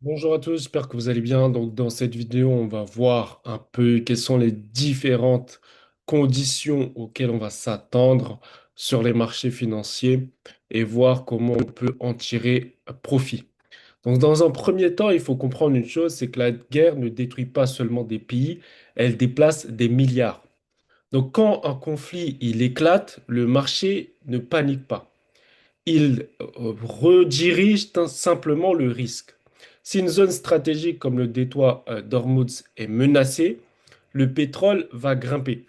Bonjour à tous, j'espère que vous allez bien. Donc, dans cette vidéo, on va voir un peu quelles sont les différentes conditions auxquelles on va s'attendre sur les marchés financiers et voir comment on peut en tirer profit. Donc, dans un premier temps, il faut comprendre une chose, c'est que la guerre ne détruit pas seulement des pays, elle déplace des milliards. Donc, quand un conflit il éclate, le marché ne panique pas, il redirige simplement le risque. Si une zone stratégique comme le détroit d'Ormuz est menacée, le pétrole va grimper.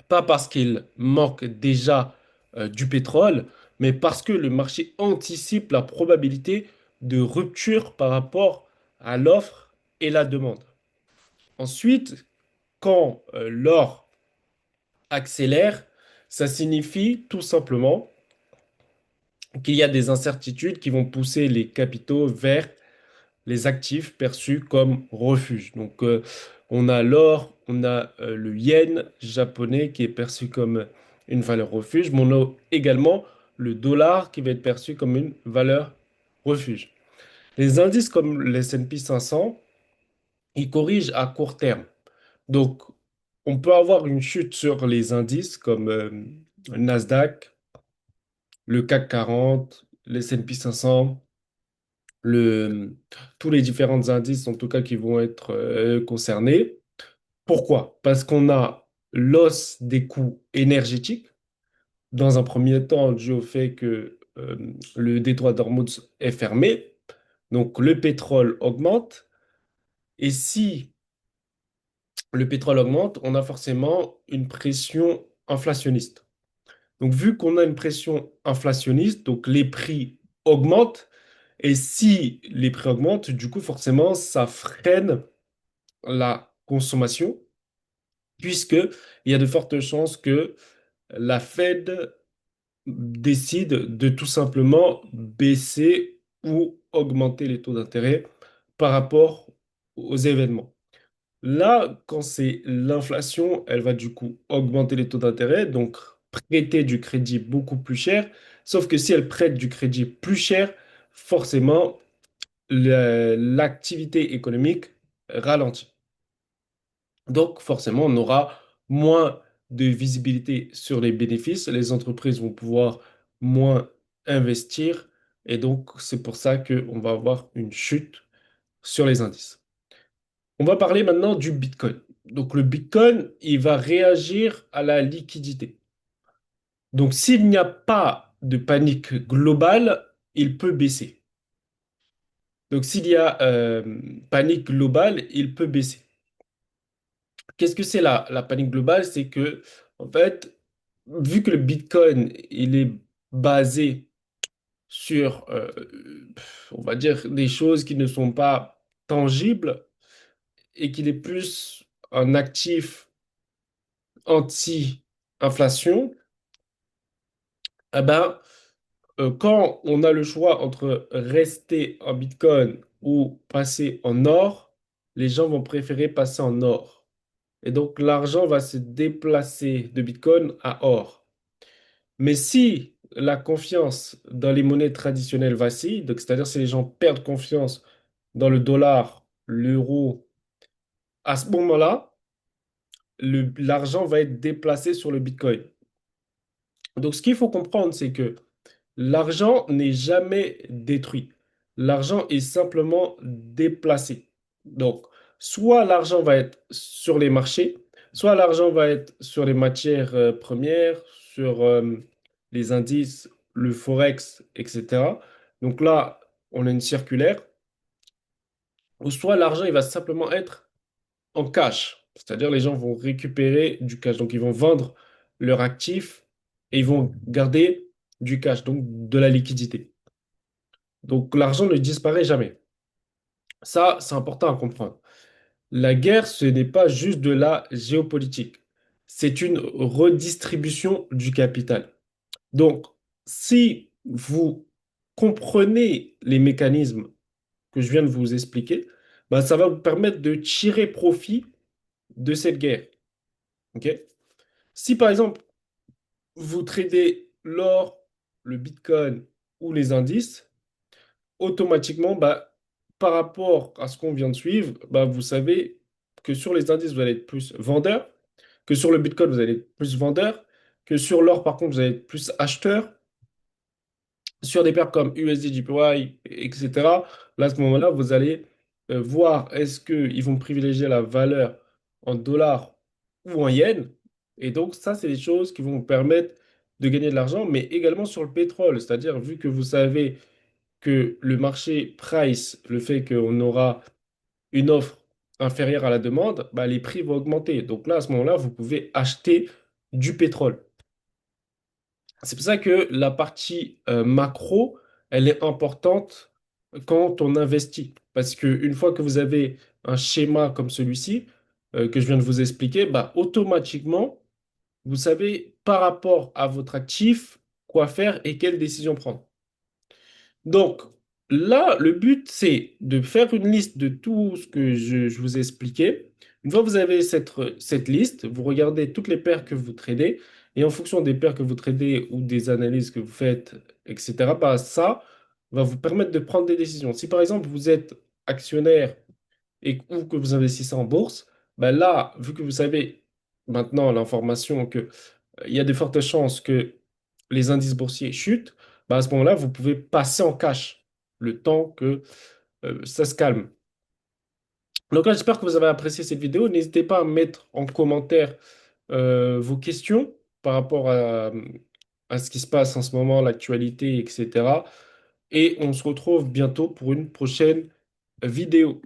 Pas parce qu'il manque déjà du pétrole, mais parce que le marché anticipe la probabilité de rupture par rapport à l'offre et la demande. Ensuite, quand l'or accélère, ça signifie tout simplement qu'il y a des incertitudes qui vont pousser les capitaux vers les actifs perçus comme refuge. Donc, on a l'or, on a le yen japonais qui est perçu comme une valeur refuge, mais on a également le dollar qui va être perçu comme une valeur refuge. Les indices comme le S&P 500, ils corrigent à court terme. Donc, on peut avoir une chute sur les indices comme le Nasdaq, le CAC 40, le S&P 500, le, tous les différents indices, en tout cas, qui vont être concernés. Pourquoi? Parce qu'on a l'os des coûts énergétiques, dans un premier temps, dû au fait que le détroit d'Ormuz est fermé, donc le pétrole augmente, et si le pétrole augmente, on a forcément une pression inflationniste. Donc, vu qu'on a une pression inflationniste, donc les prix augmentent. Et si les prix augmentent, du coup, forcément, ça freine la consommation, puisque il y a de fortes chances que la Fed décide de tout simplement baisser ou augmenter les taux d'intérêt par rapport aux événements. Là, quand c'est l'inflation, elle va du coup augmenter les taux d'intérêt, donc prêter du crédit beaucoup plus cher. Sauf que si elle prête du crédit plus cher, forcément, l'activité économique ralentit. Donc, forcément, on aura moins de visibilité sur les bénéfices. Les entreprises vont pouvoir moins investir. Et donc, c'est pour ça qu'on va avoir une chute sur les indices. On va parler maintenant du Bitcoin. Donc, le Bitcoin, il va réagir à la liquidité. Donc, s'il n'y a pas de panique globale, il peut baisser. Donc, s'il y a panique globale, il peut baisser. Qu'est-ce que c'est la panique globale? C'est que, en fait, vu que le Bitcoin, il est basé sur, on va dire, des choses qui ne sont pas tangibles et qu'il est plus un actif anti-inflation, eh ben, quand on a le choix entre rester en Bitcoin ou passer en or, les gens vont préférer passer en or. Et donc, l'argent va se déplacer de Bitcoin à or. Mais si la confiance dans les monnaies traditionnelles vacille, donc c'est-à-dire si les gens perdent confiance dans le dollar, l'euro, à ce moment-là, l'argent va être déplacé sur le Bitcoin. Donc, ce qu'il faut comprendre, c'est que l'argent n'est jamais détruit. L'argent est simplement déplacé. Donc, soit l'argent va être sur les marchés, soit l'argent va être sur les matières premières, sur les indices, le forex, etc. Donc là, on a une circulaire, ou soit l'argent, il va simplement être en cash. C'est-à-dire les gens vont récupérer du cash. Donc, ils vont vendre leur actif et ils vont garder du cash, donc de la liquidité. Donc l'argent ne disparaît jamais. Ça, c'est important à comprendre. La guerre, ce n'est pas juste de la géopolitique. C'est une redistribution du capital. Donc, si vous comprenez les mécanismes que je viens de vous expliquer, bah, ça va vous permettre de tirer profit de cette guerre. OK? Si par exemple, vous tradez l'or, le bitcoin ou les indices, automatiquement, bah, par rapport à ce qu'on vient de suivre, bah, vous savez que sur les indices, vous allez être plus vendeur, que sur le Bitcoin, vous allez être plus vendeur, que sur l'or, par contre, vous allez être plus acheteur. Sur des paires comme USD, JPY, etc., là, à ce moment-là, vous allez voir est-ce qu'ils vont privilégier la valeur en dollars ou en yens. Et donc, ça, c'est des choses qui vont vous permettre de gagner de l'argent, mais également sur le pétrole. C'est-à-dire, vu que vous savez que le marché price, le fait qu'on aura une offre inférieure à la demande, bah, les prix vont augmenter. Donc là, à ce moment-là, vous pouvez acheter du pétrole. C'est pour ça que la partie macro, elle est importante quand on investit. Parce qu'une fois que vous avez un schéma comme celui-ci, que je viens de vous expliquer, bah, automatiquement, vous savez par rapport à votre actif quoi faire et quelles décisions prendre. Donc là, le but, c'est de faire une liste de tout ce que je vous ai expliqué. Une fois que vous avez cette liste, vous regardez toutes les paires que vous tradez et en fonction des paires que vous tradez ou des analyses que vous faites, etc., bah, ça va vous permettre de prendre des décisions. Si par exemple vous êtes actionnaire ou que vous investissez en bourse, bah là, vu que vous savez maintenant l'information que il y a de fortes chances que les indices boursiers chutent, bah à ce moment-là, vous pouvez passer en cash le temps que ça se calme. Donc là, j'espère que vous avez apprécié cette vidéo. N'hésitez pas à mettre en commentaire vos questions par rapport à ce qui se passe en ce moment, l'actualité, etc. Et on se retrouve bientôt pour une prochaine vidéo.